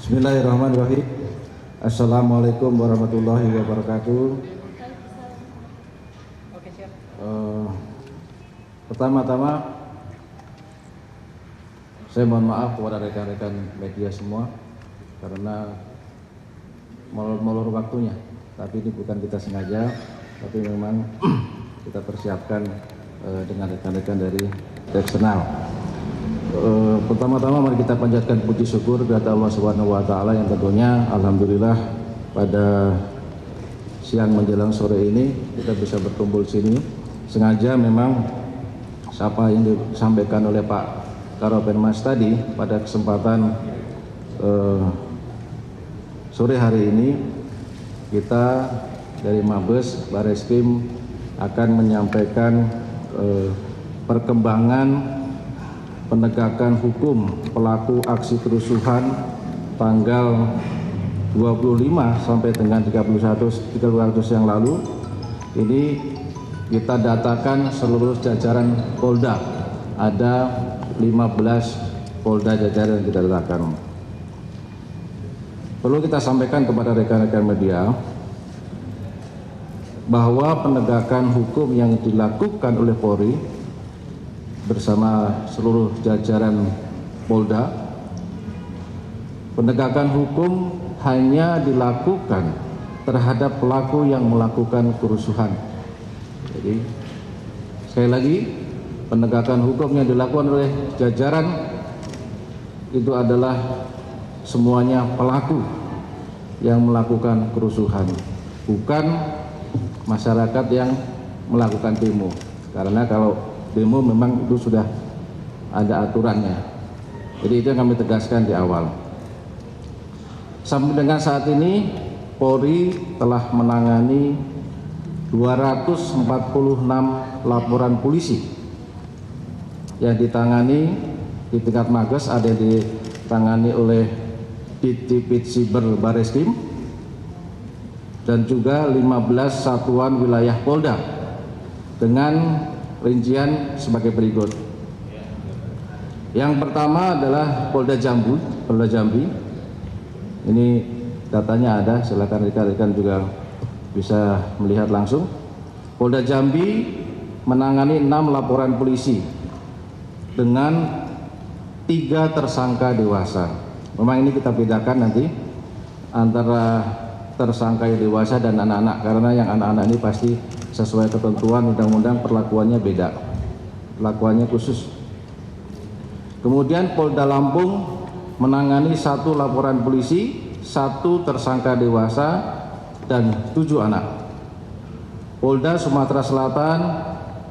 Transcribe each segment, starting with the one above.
Bismillahirrahmanirrahim. Assalamualaikum warahmatullahi wabarakatuh. Pertama-tama saya mohon maaf kepada rekan-rekan media semua karena molor waktunya. Tapi ini bukan kita sengaja, tapi memang kita persiapkan dengan rekan-rekan dari eksternal. Pertama-tama mari kita panjatkan puji syukur kepada Allah Subhanahu wa taala yang tentunya alhamdulillah pada siang menjelang sore ini kita bisa berkumpul sini. Sengaja memang apa yang disampaikan oleh Pak Karopenmas tadi pada kesempatan sore hari ini kita dari Mabes Bareskrim akan menyampaikan perkembangan penegakan hukum pelaku aksi kerusuhan tanggal 25 sampai dengan 31 yang lalu. Ini kita datakan seluruh jajaran Polda, ada 15 Polda jajaran yang kita datakan. Perlu kita sampaikan kepada rekan-rekan media bahwa penegakan hukum yang dilakukan oleh Polri bersama seluruh jajaran Polda, penegakan hukum hanya dilakukan terhadap pelaku yang melakukan kerusuhan. Jadi sekali lagi, penegakan hukum yang dilakukan oleh jajaran itu adalah semuanya pelaku yang melakukan kerusuhan, bukan masyarakat yang melakukan demo. Karena kalau demo memang itu sudah ada aturannya. Jadi itu yang kami tegaskan di awal. Sampai dengan saat ini Polri telah menangani 246 laporan polisi yang ditangani di tingkat Mabes, ada yang ditangani oleh Ditipid Siber Bareskrim dan juga 15 satuan wilayah Polda dengan rincian sebagai berikut. Yang pertama adalah Polda Jambi. Ini datanya ada, silakan rekan-rekan juga bisa melihat langsung. Polda Jambi menangani 6 laporan polisi dengan 3 tersangka dewasa. Memang ini kita bedakan nanti antara tersangka yang dewasa dan anak-anak, karena yang anak-anak ini pasti sesuai ketentuan undang-undang perlakuannya beda, perlakuannya khusus. Kemudian Polda Lampung menangani 1 laporan polisi, 1 tersangka dewasa dan 7 anak. Polda Sumatera Selatan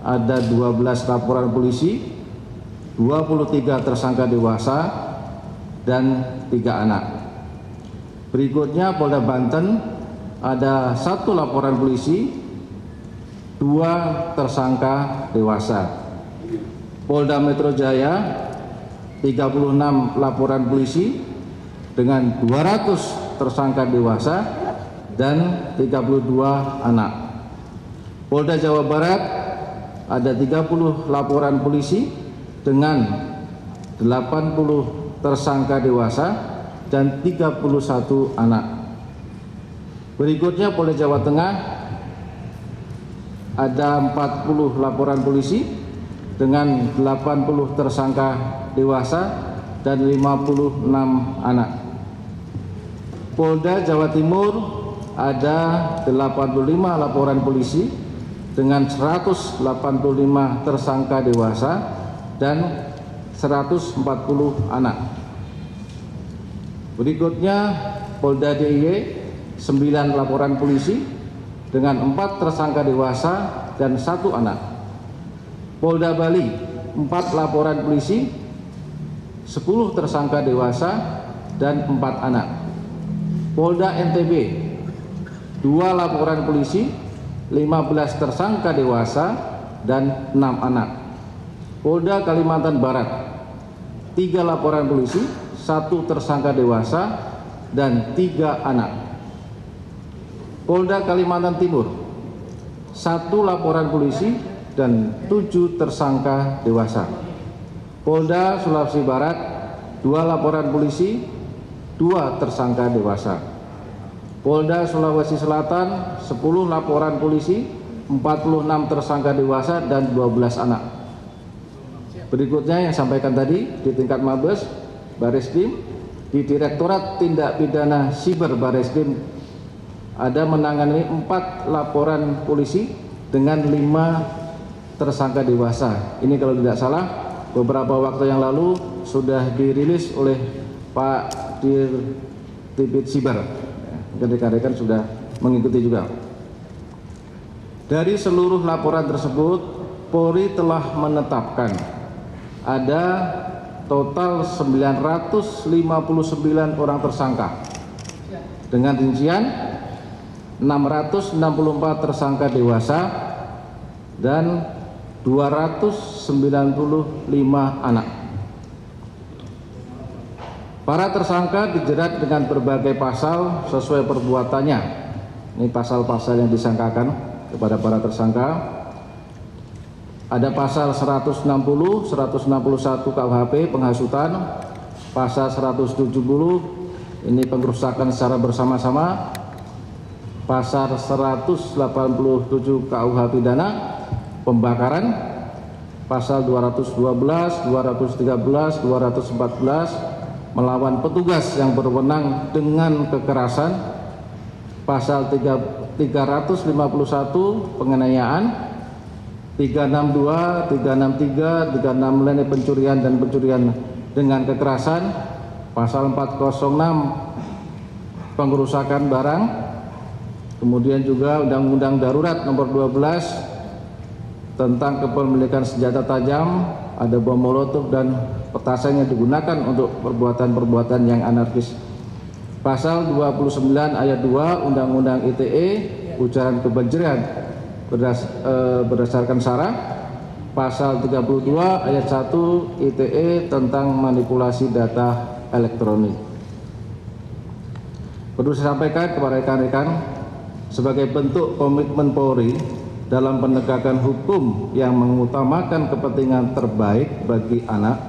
ada 12 laporan polisi, 23 tersangka dewasa dan 3 anak. Berikutnya Polda Banten ada 1 laporan polisi, 2 tersangka dewasa. Polda Metro Jaya 36 laporan polisi dengan 200 tersangka dewasa dan 32 anak. Polda Jawa Barat ada 30 laporan polisi dengan 80 tersangka dewasa dan 31 anak. Berikutnya Polda Jawa Tengah ada 40 laporan polisi dengan 80 tersangka dewasa dan 56 anak. Polda Jawa Timur ada 85 laporan polisi dengan 185 tersangka dewasa dan 140 anak. Berikutnya Polda DIY 9 laporan polisi dengan 4 tersangka dewasa dan 1 anak. Polda Bali 4 laporan polisi, 10 tersangka dewasa dan 4 anak. Polda NTB 2 laporan polisi, 15 tersangka dewasa dan 6 anak. Polda Kalimantan Barat 3 laporan polisi, 1 tersangka dewasa dan 3 anak. Polda Kalimantan Timur 1 laporan polisi dan 7 tersangka dewasa. Polda Sulawesi Barat 2 laporan polisi, 2 tersangka dewasa. Polda Sulawesi Selatan 10 laporan polisi, 46 tersangka dewasa dan 12 anak. Berikutnya yang sampaikan tadi di tingkat Mabes Bareskrim, di Direktorat Tindak Pidana Siber Bareskrim ada menangani 4 laporan polisi dengan 5 tersangka dewasa. Ini kalau tidak salah beberapa waktu yang lalu sudah dirilis oleh Pak Dirtipid Siber. Rekan-rekan sudah mengikuti juga. Dari seluruh laporan tersebut, Polri telah menetapkan ada total 959 orang tersangka dengan rincian 664 tersangka dewasa dan 295 anak. Para tersangka dijerat dengan berbagai pasal sesuai perbuatannya. Ini pasal-pasal yang disangkakan kepada para tersangka. Ada pasal 160, 161 KUHP penghasutan, pasal 170 ini pengrusakan secara bersama-sama, pasal 187 KUH pidana pembakaran, pasal 212, 213, 214 melawan petugas yang berwenang dengan kekerasan, pasal 351 penganiayaan, 362, 363, 36 lainnya pencurian dan pencurian dengan kekerasan, pasal 406 pengerusakan barang, kemudian juga Undang-Undang Darurat Nomor 12 tentang kepemilikan senjata tajam, ada bom molotov dan petasan yang digunakan untuk perbuatan-perbuatan yang anarkis. Pasal 29 ayat 2 Undang-Undang ITE ujaran kebencian berdasarkan sara, pasal 32 ayat 1 ITE tentang manipulasi data elektronik. Perlu saya sampaikan kepada rekan-rekan, sebagai bentuk komitmen Polri dalam penegakan hukum yang mengutamakan kepentingan terbaik bagi anak,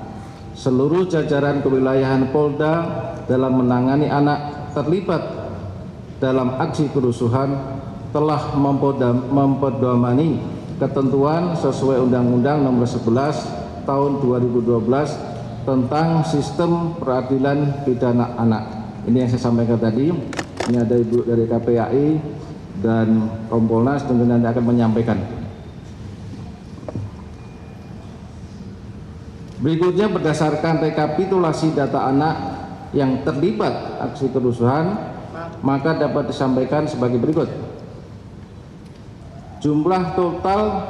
seluruh jajaran kewilayahan Polda dalam menangani anak terlibat dalam aksi kerusuhan telah mempedomani ketentuan sesuai Undang-Undang Nomor 11 Tahun 2012 tentang Sistem Peradilan Pidana Anak. Ini yang saya sampaikan tadi. Ini ada Ibu dari KPAI dan Kompolnas tentu nanti akan menyampaikan. Berikutnya berdasarkan rekapitulasi data anak yang terlibat aksi kerusuhan, maka dapat disampaikan sebagai berikut. Jumlah total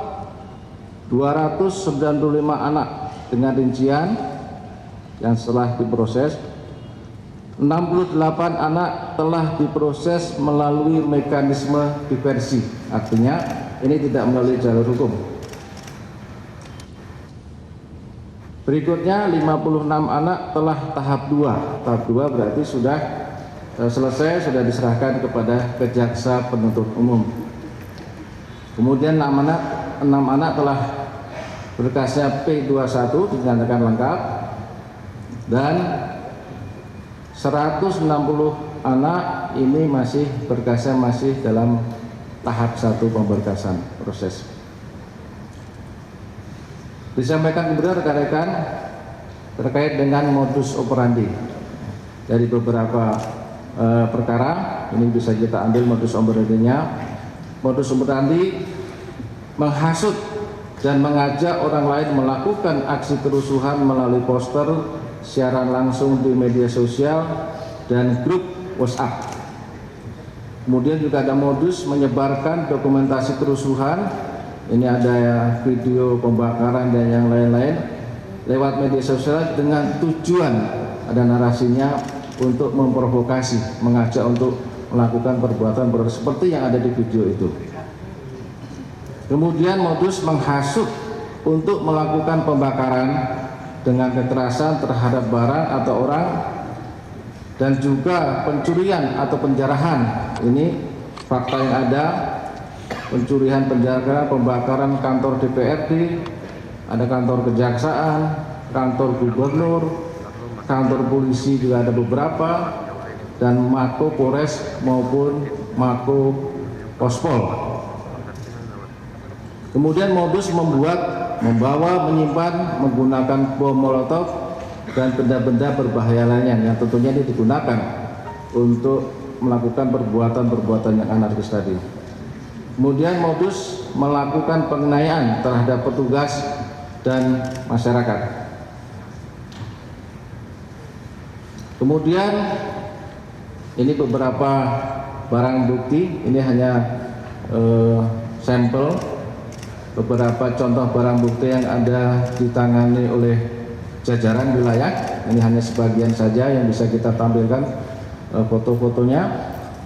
295 anak dengan rincian yang setelah diproses, 68 anak telah diproses melalui mekanisme diversi, artinya ini tidak melalui jalur hukum. Berikutnya 56 anak telah tahap 2. Tahap 2 berarti sudah selesai, sudah diserahkan kepada Kejaksa Penuntut Umum. Kemudian 6 anak telah berkasnya P21 dinyatakan lengkap, dan 160 anak ini masih berkasnya masih dalam tahap 1 pemberkasan proses. Disampaikan kepada rekan-rekan terkait dengan modus operandi dari beberapa perkara. Ini bisa kita ambil modus operandinya. Modus operandi menghasut dan mengajak orang lain melakukan aksi kerusuhan melalui poster, siaran langsung di media sosial, dan grup WhatsApp. Kemudian juga ada modus menyebarkan dokumentasi kerusuhan. Ini ada video pembakaran dan yang lain-lain lewat media sosial dengan tujuan, ada narasinya, untuk memprovokasi, mengajak untuk melakukan perbuatan seperti yang ada di video itu. Kemudian modus menghasut untuk melakukan pembakaran dengan kekerasan terhadap barang atau orang, dan juga pencurian atau penjarahan. Ini fakta yang ada, pencurian, penjara, pembakaran kantor DPRD, ada kantor kejaksaan, kantor gubernur, kantor polisi juga ada beberapa, dan Mako Polres maupun Mako Pospol. Kemudian modus membawa, menyimpan, menggunakan bom molotov dan benda-benda berbahaya lainnya yang tentunya ini digunakan untuk melakukan perbuatan-perbuatan yang anarkis tadi. Kemudian modus melakukan penganiayaan terhadap petugas dan masyarakat. Kemudian ini beberapa barang bukti, ini hanya sampel beberapa contoh barang bukti yang ada ditangani oleh jajaran wilayah. Ini hanya sebagian saja yang bisa kita tampilkan foto-fotonya.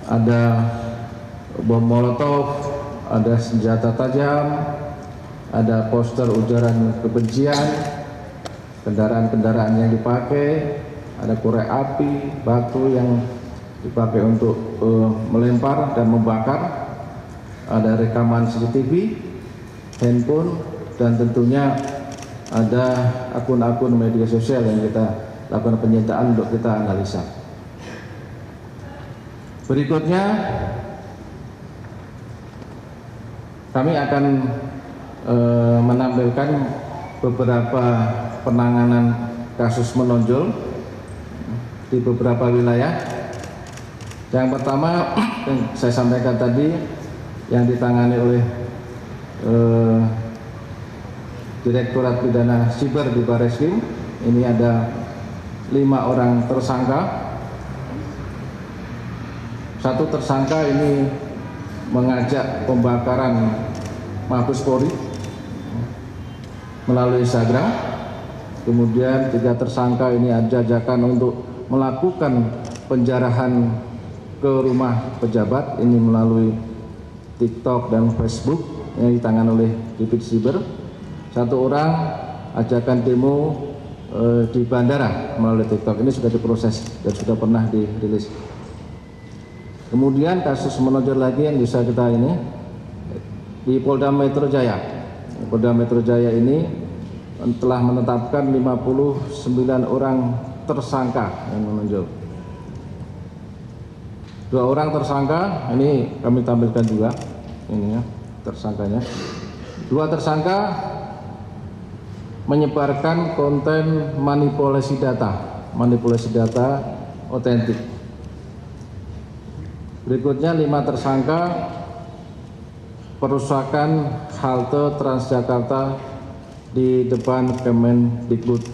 Ada bom molotov, ada senjata tajam, ada poster ujaran kebencian, kendaraan-kendaraan yang dipakai, ada korek api, batu yang dipakai untuk melempar dan membakar, ada rekaman CCTV, handphone, dan tentunya ada akun-akun media sosial yang kita lakukan penyitaan untuk kita analisa. Berikutnya kami akan menampilkan beberapa penanganan kasus menonjol di beberapa wilayah. Yang pertama yang saya sampaikan tadi yang ditangani oleh Direktorat Pidana Siber di Barreskrim. Ini ada 5 orang tersangka. Satu tersangka ini mengajak pembakaran Mabes Polri melalui Instagram. Kemudian 3 tersangka ini ajakan untuk melakukan penjarahan ke rumah pejabat, ini melalui TikTok dan Facebook yang ditangani oleh Divisi Siber. 1 orang ajakan demo di bandara melalui TikTok, ini sudah diproses dan sudah pernah dirilis. Kemudian kasus menonjol lagi yang bisa kita ini di Polda Metro Jaya. Polda Metro Jaya ini telah menetapkan 59 orang tersangka yang menonjol. 2 orang tersangka ini kami tampilkan juga ini ya tersangkanya. 2 tersangka menyebarkan konten manipulasi data otentik. Berikutnya 5 tersangka perusakan halte Transjakarta di depan Kemendikbud.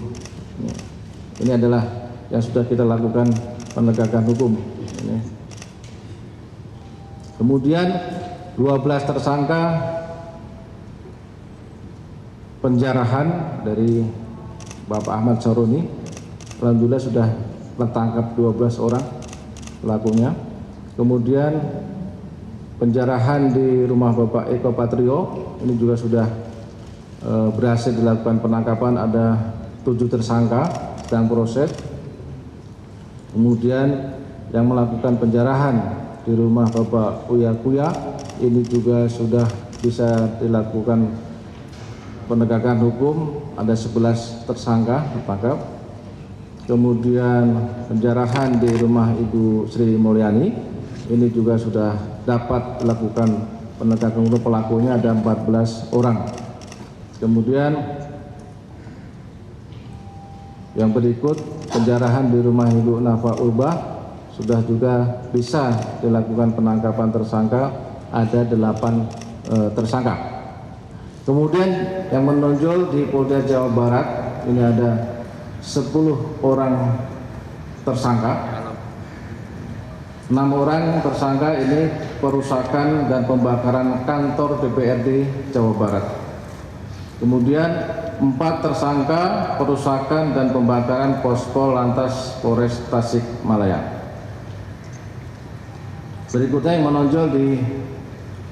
Ini adalah yang sudah kita lakukan penegakan hukum. Ini. Kemudian 12 tersangka penjarahan dari Bapak Ahmad Saroni. Alhamdulillah sudah tertangkap 12 orang pelakunya. Kemudian penjarahan di rumah Bapak Eko Patrio, ini juga sudah berhasil dilakukan penangkapan, ada 7 tersangka sedang proses. Kemudian yang melakukan penjarahan di rumah Bapak Uya Kuya, ini juga sudah bisa dilakukan penegakan hukum, ada 11 tersangka tertangkap. Kemudian penjarahan di rumah Ibu Sri Mulyani, ini juga sudah dapat dilakukan penegakan hukum, pelakunya ada 14 orang. Kemudian yang berikut penjarahan di rumah Ibu Nafa Ulbah sudah juga bisa dilakukan penangkapan tersangka, ada 8 tersangka. Kemudian yang menonjol di Polda Jawa Barat ini ada 10 orang tersangka. 6 orang tersangka ini perusakan dan pembakaran kantor DPRD Jawa Barat. Kemudian 4 tersangka perusakan dan pembakaran Pospol Lantas Polres Tasikmalaya. Berikutnya yang menonjol di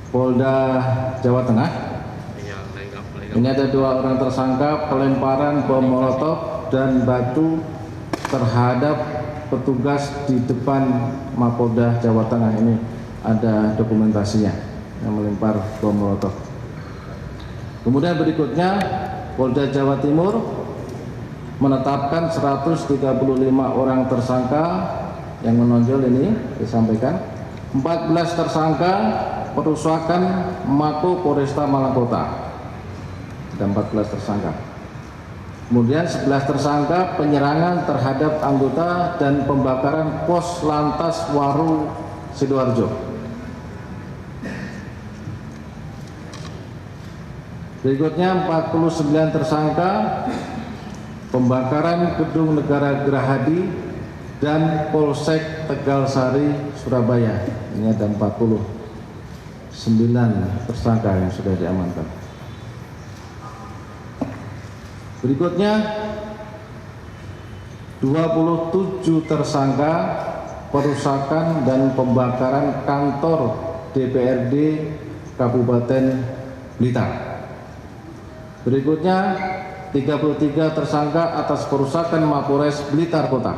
Polda Jawa Tengah. Ini ada 2 orang tersangka pelemparan bom molotov dan batu terhadap petugas di depan Mapolda Jawa Tengah. Ini ada dokumentasinya yang melempar bom molotov. Kemudian berikutnya Polda Jawa Timur menetapkan 135 orang tersangka yang menonjol ini disampaikan. 14 tersangka perusakan Mako Polresta Malang Kota. Ada 14 tersangka. Kemudian 11 tersangka penyerangan terhadap anggota dan pembakaran pos lantas Waru Sidoarjo. Berikutnya 49 tersangka pembakaran Gedung Negara Gerahadi dan Polsek Tegal Sari Surabaya. Ini ada 49 tersangka yang sudah diamankan. Berikutnya 27 tersangka perusakan dan pembakaran kantor DPRD Kabupaten Blitar. Berikutnya 33 tersangka atas perusakan Mapores Blitar Kota.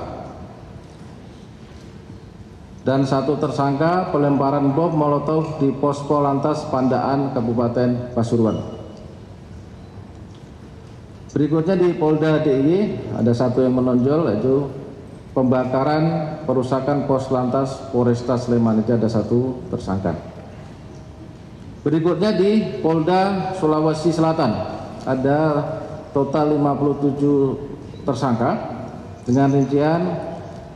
Dan 1 tersangka pelemparan bom molotov di Posko Lantas Pandaan Kabupaten Pasuruan. Berikutnya di Polda DIY ada 1 yang menonjol, yaitu pembakaran perusakan Pos Lantas Polresta Sleman, itu ada 1 tersangka. Berikutnya di Polda Sulawesi Selatan ada total 57 tersangka dengan rincian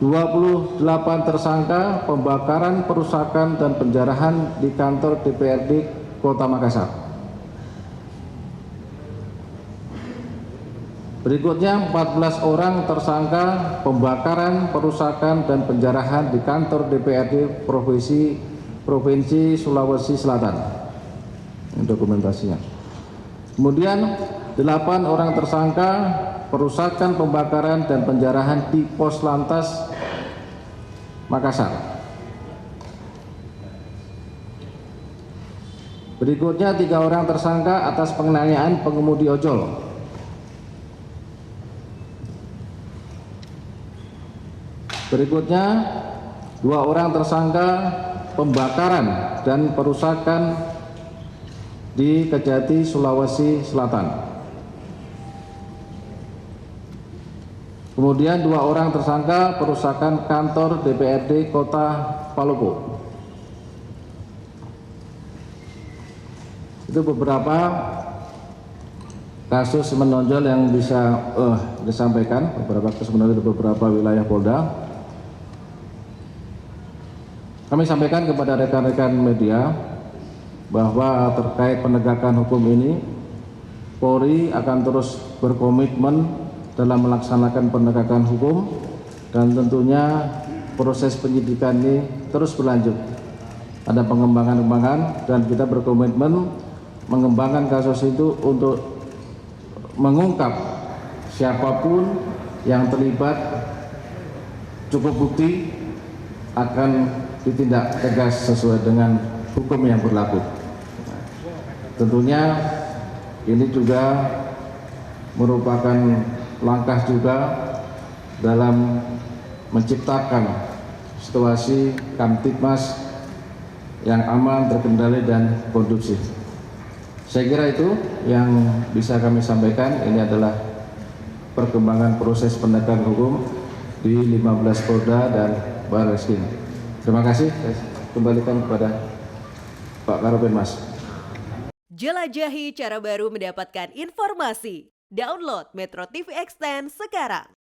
28 tersangka pembakaran, perusakan dan penjarahan di kantor DPRD Kota Makassar. Berikutnya 14 orang tersangka pembakaran, perusakan dan penjarahan di kantor DPRD Provinsi Sulawesi Selatan. Ini dokumentasinya. Kemudian 8 orang tersangka perusakan, pembakaran dan penjarahan di Pos Lantas Makassar. Berikutnya 3 orang tersangka atas penganiayaan pengemudi ojol. Berikutnya 2 orang tersangka pembakaran dan perusakan di Kejati, Sulawesi Selatan. Kemudian 2 orang tersangka perusakan kantor DPRD Kota Palopo. Itu beberapa kasus menonjol yang bisa disampaikan, beberapa kasus menonjol di beberapa wilayah Polda. Kami sampaikan kepada rekan-rekan media bahwa terkait penegakan hukum ini, Polri akan terus berkomitmen dalam melaksanakan penegakan hukum dan tentunya proses penyidikan ini terus berlanjut. Ada pengembangan-pengembangan dan kita berkomitmen mengembangkan kasus itu untuk mengungkap siapapun yang terlibat, cukup bukti akan ditindak tegas sesuai dengan hukum yang berlaku. Tentunya ini juga merupakan langkah juga dalam menciptakan situasi Kamtibmas yang aman, terkendali dan kondusif. Saya kira itu yang bisa kami sampaikan. Ini adalah perkembangan proses penegakan hukum di 15 Polda dan Barreskrim. Terima kasih. Saya kembalikan kepada Pak Karopenmas. Jelajahi cara baru mendapatkan informasi. Download Metro TV Extend sekarang.